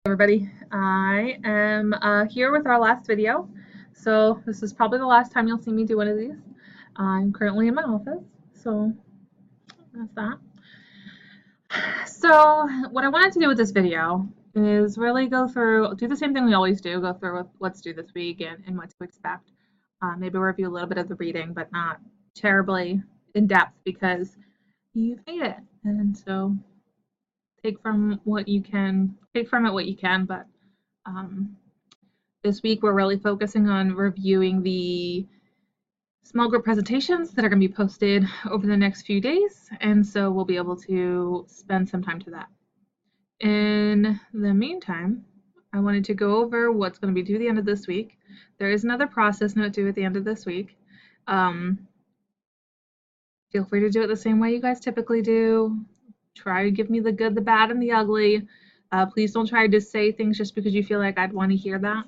Everybody, I am here with our last video. So this is probably the last time you'll see me do one of these. I'm currently in my office, so that's that. So what I wanted to do with this video is really do the same thing we always do, go through what's due this week and what to expect. Maybe review a little bit of the reading, but not terribly in depth because you've made it. And so take from it what you can, but this week we're really focusing on reviewing the small group presentations that are going to be posted over the next few days, and so we'll be able to spend some time to that. In the meantime, I wanted to go over what's going to be due at the end of this week. There is another process note due at the end of this week. Feel free to do it the same way you guys typically do. Try to give me the good, the bad, and the ugly. Please don't try to say things just because you feel like I'd want to hear that.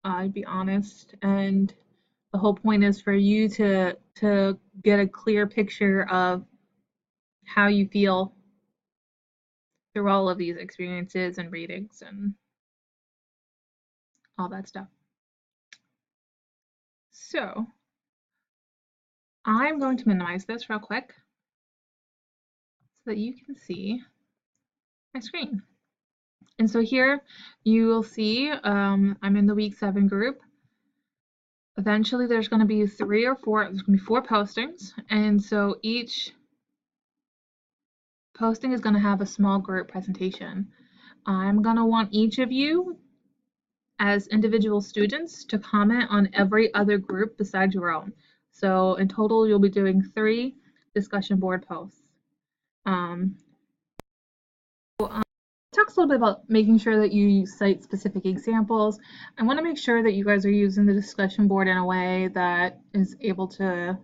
I'd be honest, and the whole point is for you to get a clear picture of how you feel through all of these experiences and readings and all that stuff. So I'm going to minimize this real quick so that you can see my screen. And so here you will see I'm in the week 7 group. Eventually there's going to be 3 or 4, there's going to be 4 postings, and so each posting is going to have a small group presentation. I'm going to want each of you as individual students to comment on every other group besides your own. So in total you'll be doing 3 discussion board posts. Talks a little bit about making sure that you cite specific examples. I want to make sure that you guys are using the discussion board in a way that is able to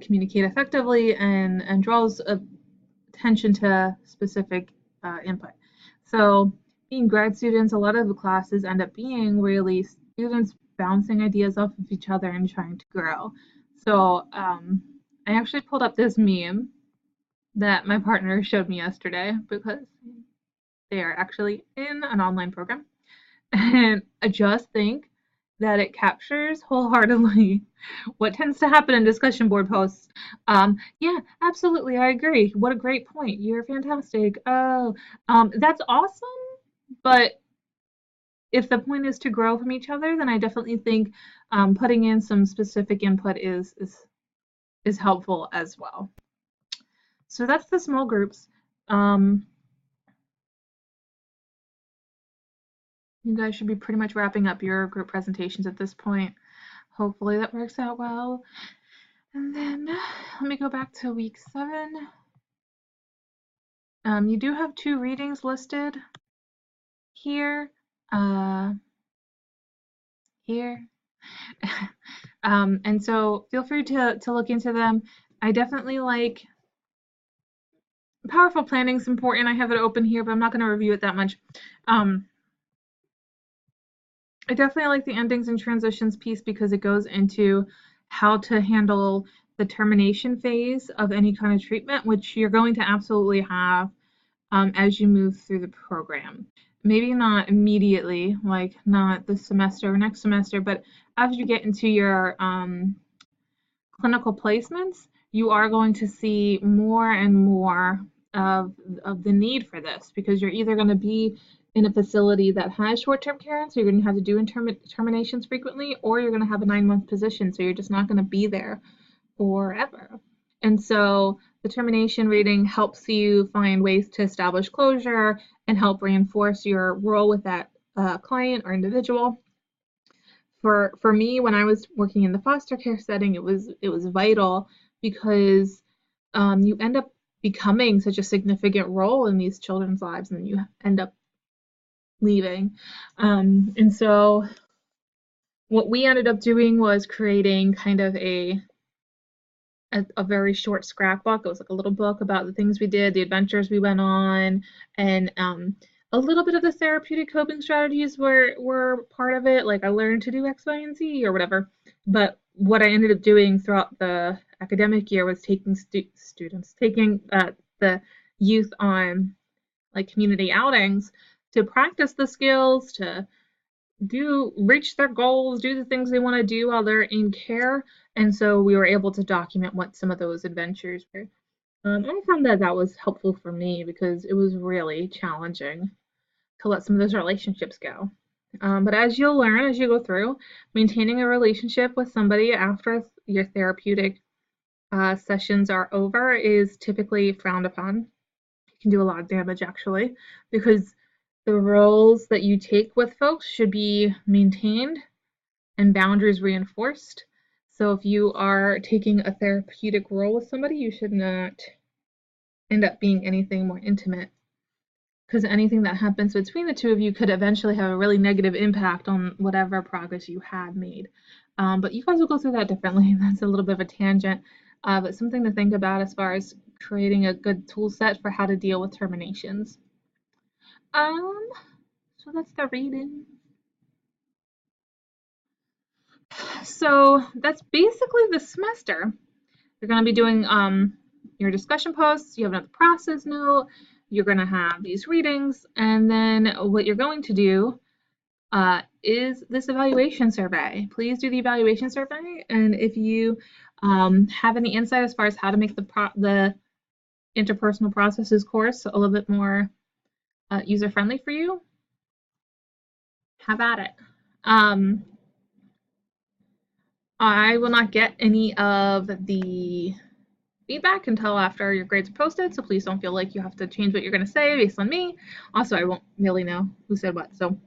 communicate effectively and draws attention to specific input. So being grad students, a lot of the classes end up being really students bouncing ideas off of each other and trying to grow. So I actually pulled up this meme that my partner showed me yesterday because they are actually in an online program. And I just think that it captures wholeheartedly what tends to happen in discussion board posts. Yeah, absolutely, I agree. What a great point. You're fantastic. Oh, that's awesome. But if the point is to grow from each other, then I definitely think putting in some specific input is helpful as well. So that's the small groups. You guys should be pretty much wrapping up your group presentations at this point. Hopefully that works out well. And then let me go back to week 7. You do have 2 readings listed here, here. And so feel free to look into them. I definitely like powerful planning is important. I have it open here, but I'm not going to review it that much. I definitely like the endings and transitions piece because it goes into how to handle the termination phase of any kind of treatment, which you're going to absolutely have as you move through the program. Maybe not immediately, like not this semester or next semester, but as you get into your clinical placements, you are going to see more and more of the need for this because you're either going to be in a facility that has short-term care, so you're going to have to do terminations frequently, or you're going to have a 9-month position, so you're just not going to be there forever. And so the termination reading helps you find ways to establish closure and help reinforce your role with that client or individual. For me, when I was working in the foster care setting, it was vital because you end up becoming such a significant role in these children's lives, and you end up leaving. And so what we ended up doing was creating kind of a very short scrapbook. It was like a little book about the things we did, the adventures we went on, and a little bit of the therapeutic coping strategies were part of it. Like I learned to do X, Y, and Z or whatever. But what I ended up doing throughout the academic year was taking the youth on like community outings to practice the skills, to reach their goals, do the things they want to do while they're in care. And so we were able to document what some of those adventures were. I found that that was helpful for me because it was really challenging to let some of those relationships go. But as you'll learn as you go through, maintaining a relationship with somebody after your therapeutic sessions are over is typically frowned upon. It can do a lot of damage actually, because the roles that you take with folks should be maintained and boundaries reinforced. So if you are taking a therapeutic role with somebody, you should not end up being anything more intimate, because anything that happens between the two of you could eventually have a really negative impact on whatever progress you had made. But you guys will go through that differently. That's a little bit of a tangent, but something to think about as far as creating a good tool set for how to deal with terminations. So that's the reading. So that's basically the semester. You're going to be doing your discussion posts, you have another process note, you're going to have these readings, and then what you're going to do is this evaluation survey. Please do the evaluation survey, and if you have any insight as far as how to make the interpersonal processes course a little bit more user-friendly for you, have at it. I will not get any of the feedback until after your grades are posted, so please don't feel like you have to change what you're going to say based on me. Also, I won't really know who said what, so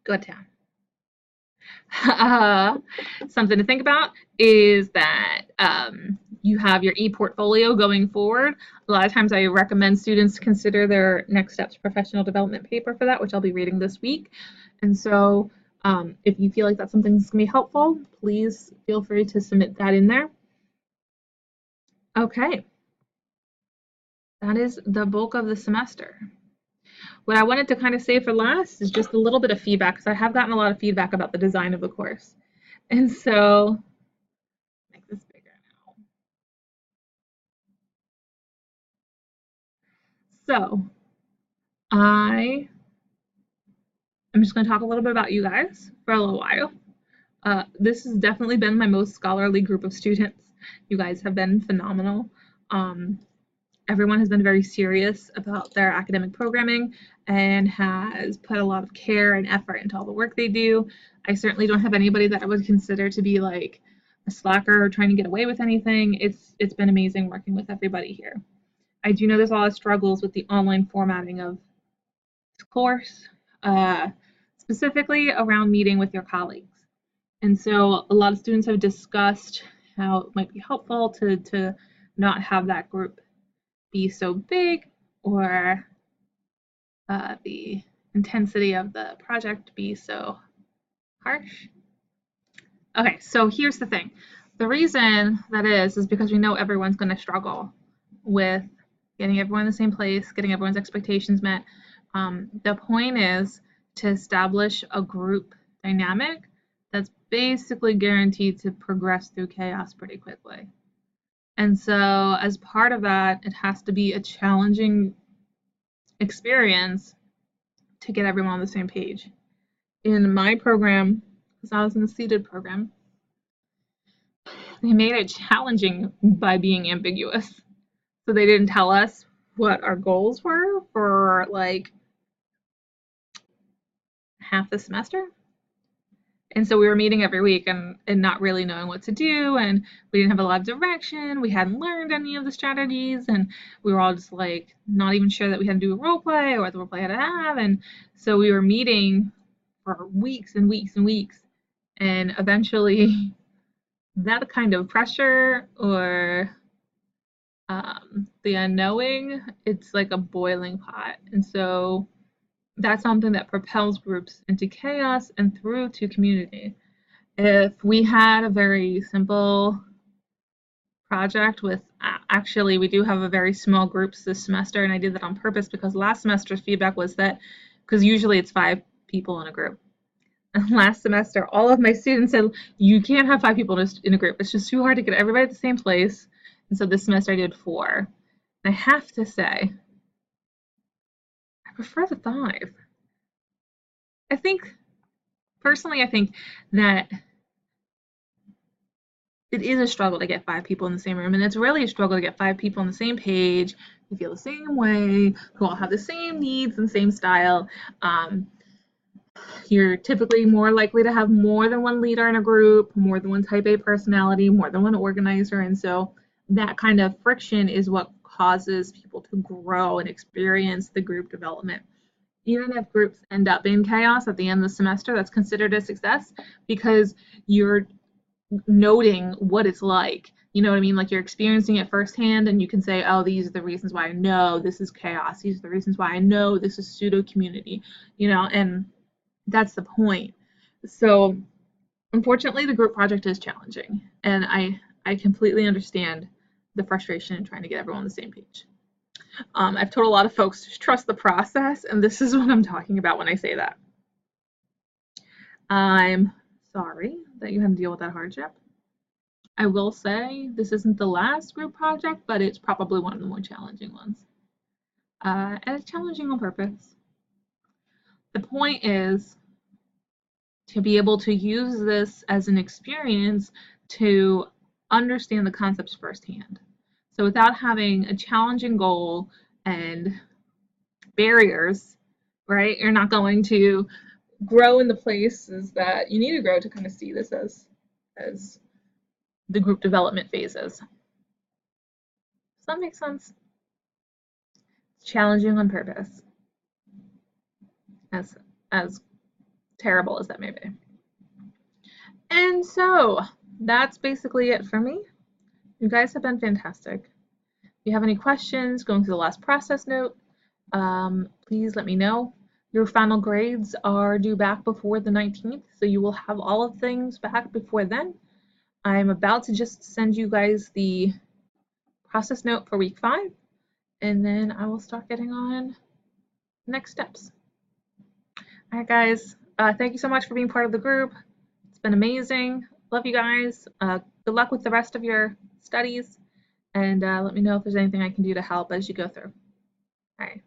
good town. Something to think about is that you have your e-portfolio going forward. A lot of times I recommend students consider their next steps professional development paper for that, which I'll be reading this week. And so if you feel like that's something that's going to be helpful, please feel free to submit that in there. Okay. That is the bulk of the semester. What I wanted to kind of save for last is just a little bit of feedback, because I have gotten a lot of feedback about the design of the course. And so, make this bigger now. So, I am just going to talk a little bit about you guys for a little while. This has definitely been my most scholarly group of students. You guys have been phenomenal. Everyone has been very serious about their academic programming and has put a lot of care and effort into all the work they do. I certainly don't have anybody that I would consider to be like a slacker or trying to get away with anything. It's been amazing working with everybody here. I do know there's a lot of struggles with the online formatting of this course, specifically around meeting with your colleagues. And so a lot of students have discussed how it might be helpful to not have that group be so big, or the intensity of the project be so harsh. Okay, so here's the thing. The reason that is because we know everyone's going to struggle with getting everyone in the same place, getting everyone's expectations met. The point is to establish a group dynamic that's basically guaranteed to progress through chaos pretty quickly. And so as part of that, it has to be a challenging experience to get everyone on the same page. In my program, because I was in the seated program, they made it challenging by being ambiguous. So they didn't tell us what our goals were for like half the semester. And so we were meeting every week and not really knowing what to do, and we didn't have a lot of direction. We hadn't learned any of the strategies, and we were all just like not even sure that we had to do a role play or what the role play had to have. And so we were meeting for weeks and weeks and weeks, and eventually that kind of pressure or the unknowing, it's like a boiling pot. And so that's something that propels groups into chaos and through to community. If we had a very simple project with, actually, we do have a very small groups this semester, and I did that on purpose because last semester's feedback was that, because usually it's 5 people in a group. And last semester, all of my students said, you can't have 5 people in a group. It's just too hard to get everybody at the same place. And so this semester I did 4. And I have to say, prefer the 5. I think, personally, I think that it is a struggle to get 5 people in the same room, and it's really a struggle to get 5 people on the same page, who feel the same way, who all have the same needs and same style. You're typically more likely to have more than one leader in a group, more than one type A personality, more than one organizer, and so that kind of friction is what causes people to grow and experience the group development. Even if groups end up in chaos at the end of the semester, that's considered a success because you're noting what it's like. You know what I mean? Like you're experiencing it firsthand, and you can say, oh, these are the reasons why I know this is chaos. These are the reasons why I know this is pseudo community, and that's the point. So, unfortunately, the group project is challenging, and I completely understand the frustration in trying to get everyone on the same page. I've told a lot of folks to trust the process, and this is what I'm talking about when I say that. I'm sorry that you had to deal with that hardship. I will say this isn't the last group project, but it's probably one of the more challenging ones. And it's challenging on purpose. The point is to be able to use this as an experience to understand the concepts firsthand. So without having a challenging goal and barriers, right, you're not going to grow in the places that you need to grow to kind of see this as the group development phases. Does that make sense? It's challenging on purpose, as terrible as that may be. And so that's basically it for me. You guys have been fantastic. If you have any questions going through the last process note, please let me know. Your final grades are due back before the 19th, so you will have all of things back before then. I'm about to just send you guys the process note for week 5, and then I will start getting on next steps. All right, guys, thank you so much for being part of the group. It's been amazing. Love you guys. Good luck with the rest of your studies, and let me know if there's anything I can do to help as you go through. All right.